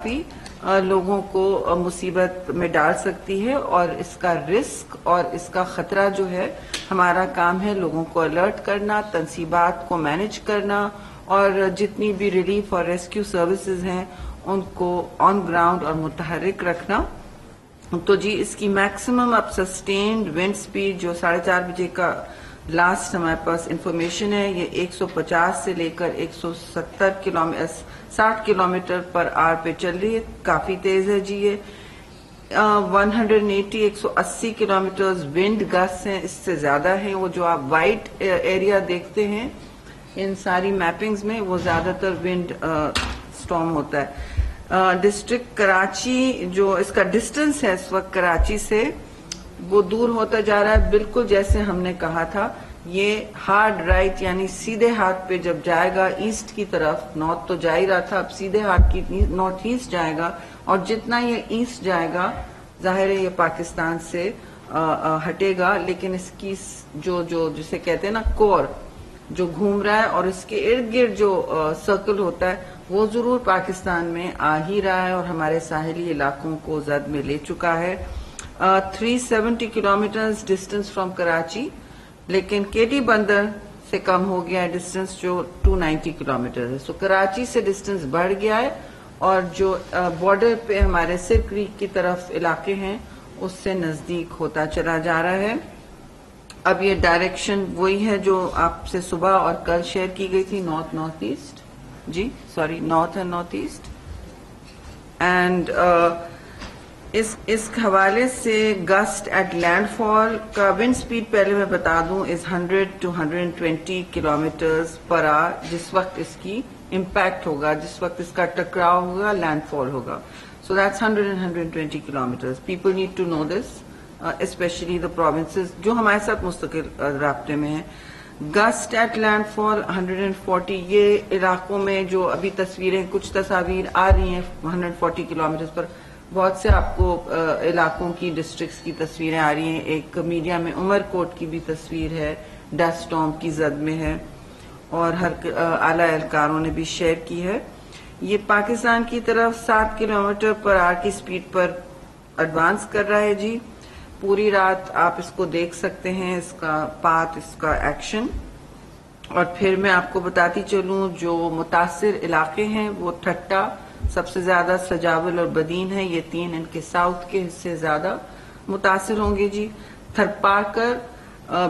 کافی لوگوں کو مصیبت میں ڈال سکتی ہے، اور اس کا رسک اور اس کا خطرہ جو ہے، ہمارا کام ہے لوگوں کو الرٹ کرنا، تنصیبات کو مینج کرنا، اور جتنی بھی ریلیف اور ریسکیو سروسز ہیں ان کو آن گراؤنڈ اور متحرک رکھنا. تو جی اس کی میکسیمم اب سسٹینڈ ونڈ سپیڈ جو 4:30 بجے کا لاسٹ ہمارے پاس انفارمیشن ہے، یہ 150 سے لے کر 60 کلومیٹر پر آور پہ چل رہی ہے. کافی تیز ہے جی. یہ 180 کلومیٹرز ونڈ گسٹ ہیں، اس سے زیادہ ہیں. وہ جو آپ وائٹ ایریا دیکھتے ہیں ان ساری میپنگز میں، وہ زیادہ تر ونڈ سٹارم ہوتا ہے. ڈسٹرکٹ کراچی جو اس کا ڈسٹنس ہے اس وقت کراچی سے، وہ دور ہوتا جا رہا ہے، بالکل جیسے ہم نے کہا تھا. یہ ہارڈ رائٹ یعنی سیدھے ہاتھ پہ جب جائے گا ایسٹ کی طرف، نارتھ تو جا ہی رہا تھا، اب سیدھے ہاتھ کی نارتھ ایسٹ جائے گا، اور جتنا یہ ایسٹ جائے گا ظاہر ہے یہ پاکستان سے ہٹے گا. لیکن اس کی جو جسے کہتے ہیں نا کور جو گھوم رہا ہے، اور اس کے ارد گرد جو سرکل ہوتا ہے، وہ ضرور پاکستان میں آ ہی رہا ہے اور ہمارے ساحلی علاقوں کو زد میں لے چکا ہے. 370 کلومیٹرز ڈسٹنس فرام کراچی، لیکن کیٹی بندر سے کم ہو گیا ہے ڈسٹنس جو 290 کلومیٹر ہے. سو کراچی سے ڈسٹنس بڑھ گیا ہے، اور جو بارڈر پہ ہمارے سر کریک کی طرف علاقے ہیں اس سے نزدیک ہوتا چلا جا رہا ہے. اب یہ ڈائریکشن وہی ہے جو آپ سے صبح اور کل شیئر کی گئی تھی، نارتھ ایسٹ، جی sorry north and north east. And اس حوالے سے گسٹ ایٹ لینڈ فال کا ونڈ سپیڈ پہلے میں بتا دوں از 100 to 120 کلومیٹرز پر آور جس وقت اس کی امپیکٹ ہوگا، جس وقت اس کا ٹکراؤ ہوگا، لینڈ فال ہوگا. So that's 100 and 120 kilometers. People need to know this, especially the provinces جو ہمارے ساتھ مستقل رابطے میں ہیں. گسٹ ایٹ لینڈ فال 140، یہ علاقوں میں جو ابھی تصویریں کچھ تصاویر آ رہی ہیں 140 کلومیٹر پر، بہت سے آپ کو علاقوں کی ڈسٹرکٹس کی تصویریں آ رہی ہیں. ایک میڈیا میں عمر کوٹ کی بھی تصویر ہے، ڈسٹ اسٹارم کی زد میں ہے، اور ہر اعلی اہلکاروں نے بھی شیئر کی ہے. یہ پاکستان کی طرف 7 کلومیٹر پر آور کی سپیڈ پر ایڈوانس کر رہا ہے جی. پوری رات آپ اس کو دیکھ سکتے ہیں، اس کا پاتھ، اس کا ایکشن. اور پھر میں آپ کو بتاتی چلوں جو متاثر علاقے ہیں وہ ٹھٹا سب سے زیادہ، سجاول اور بدین ہے، یہ تین ان کے ساؤتھ کے حصے زیادہ متاثر ہوں گے جی. تھرپاکر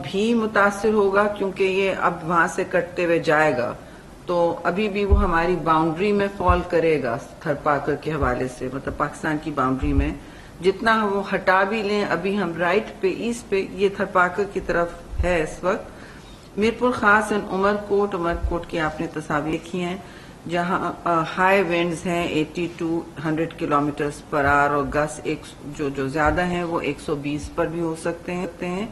بھی متاثر ہوگا کیونکہ یہ اب وہاں سے کٹتے ہوئے جائے گا، تو ابھی بھی وہ ہماری باؤنڈری میں فال کرے گا. تھرپاکر کے حوالے سے مطلب پاکستان کی باؤنڈری میں جتنا وہ ہٹا بھی لیں، ابھی ہم رائٹ پہ ایسٹ پہ یہ تھرپاکر کی طرف ہے اس وقت. میرپور خاص اینڈ عمر کوٹ کی آپ نے تصاویر دیکھی ہیں جہاں ہائی ونڈز ہیں 80 to 100 کلومیٹرز پر آور، اور گس جو زیادہ ہیں وہ 120 پر بھی ہو سکتے ہیں.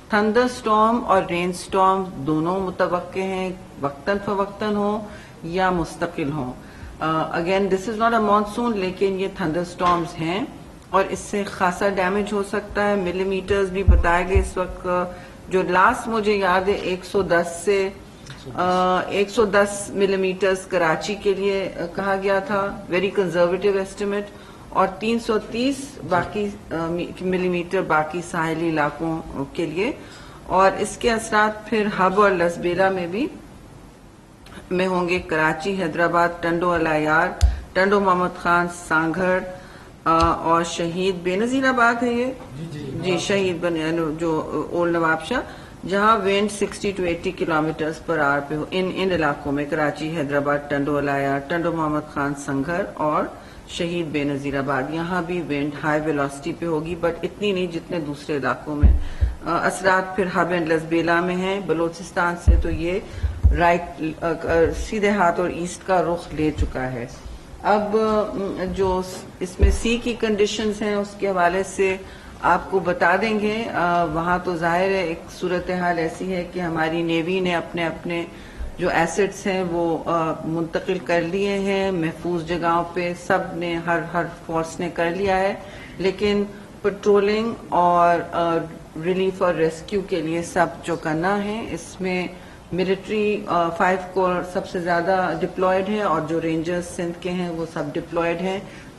تھنڈر سٹارم اور رین سٹارم دونوں متوقع ہیں، وقتاً فوقتاً ہوں یا مستقل ہوں. Again this is not a monsoon, لیکن یہ تھنڈر سٹارمز ہیں اور اس سے خاصا ڈیمیج ہو سکتا ہے. ملی میٹرز بھی بتائے گئے اس وقت، جو لاسٹ مجھے یاد ہے 110 ملی میٹرز کراچی کے لیے کہا گیا تھا، ویری کنزرویٹو ایسٹیمیٹ، اور 330 باقی ملی میٹر باقی ساحلی علاقوں کے لیے. اور اس کے اثرات پھر ہب اور لسبیلا میں ہوں گے. کراچی، حیدرآباد، ٹنڈو العیار، ٹنڈو محمد خان، سانگھڑ اور شہید بے نظیر آباد ہے یہ جی شہید جو اولڈ نواب شاہ، جہاں وینڈ 60 to 80 کلومیٹرز پر آور پہ ہو. ان علاقوں میں کراچی، حیدرآباد، ٹنڈو العیار، ٹنڈو محمد خان، سنگھر اور شہید بے نظیر آباد، یہاں بھی وینڈ ہائی ویلوسٹی پہ ہوگی، بٹ اتنی نہیں جتنے دوسرے علاقوں میں. اثرات پھر ہب اینڈ لسبیلا میں ہیں. بلوچستان سے تو یہ رائٹ سیدھے ہاتھ اور ایسٹ کا رخ لے چکا ہے. اب جو اس میں سی کی کنڈیشنز ہیں اس کے حوالے سے آپ کو بتا دیں گے. وہاں تو ظاہر ہے ایک صورتحال ایسی ہے کہ ہماری نیوی نے اپنے جو ایسٹس ہیں وہ منتقل کر لیے ہیں محفوظ جگہوں پہ، سب نے ہر فورس نے کر لیا ہے، لیکن پٹرولنگ اور ریلیف اور ریسکیو کے لیے سب جو کرنا ہے، اس میں ملٹری 5 کور سب سے زیادہ ڈپلائڈ ہے، اور جو رینجرز سندھ کے ہیں وہ سب ڈپلائڈ ہیں.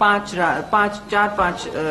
4-5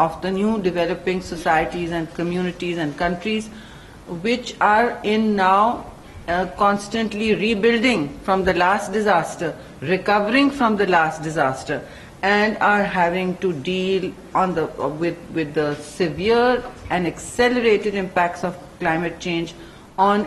of the new developing societies and communities and countries which are in now constantly rebuilding from the last disaster, recovering from the last disaster, and are having to deal on the with the severe and accelerated impacts of climate change on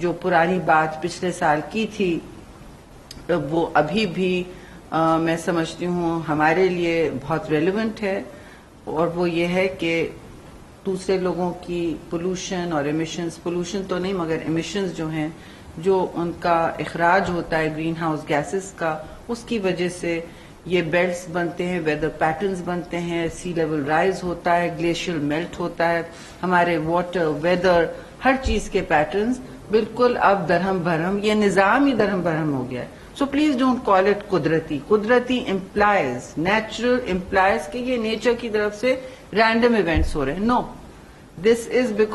جو پرانی بات پچھلے سال کی تھی وہ ابھی بھی میں سمجھتی ہوں ہمارے لیے بہت ریلیونٹ ہے، اور وہ یہ ہے کہ دوسرے لوگوں کی پولوشن اور ایمیشنز، پولوشن تو نہیں مگر ایمیشنز جو ہیں، جو ان کا اخراج ہوتا ہے گرین ہاؤس گیسز کا، اس کی وجہ سے یہ بیلٹس بنتے ہیں، ویدر پیٹرنز بنتے ہیں، سی لیول رائز ہوتا ہے، گلیشیل میلٹ ہوتا ہے، ہمارے واٹر، ویدر، ہر چیز کے پیٹرنز بالکل اب درہم برہم، یہ نظام ہی درہم برہم ہو گیا ہے. So please don't call it قدرتی. قدرتی امپلائز، نیچرل امپلائز کہ یہ نیچر کی طرف سے رینڈم ایونٹس ہو رہے ہیں. نو، دس از بیکاز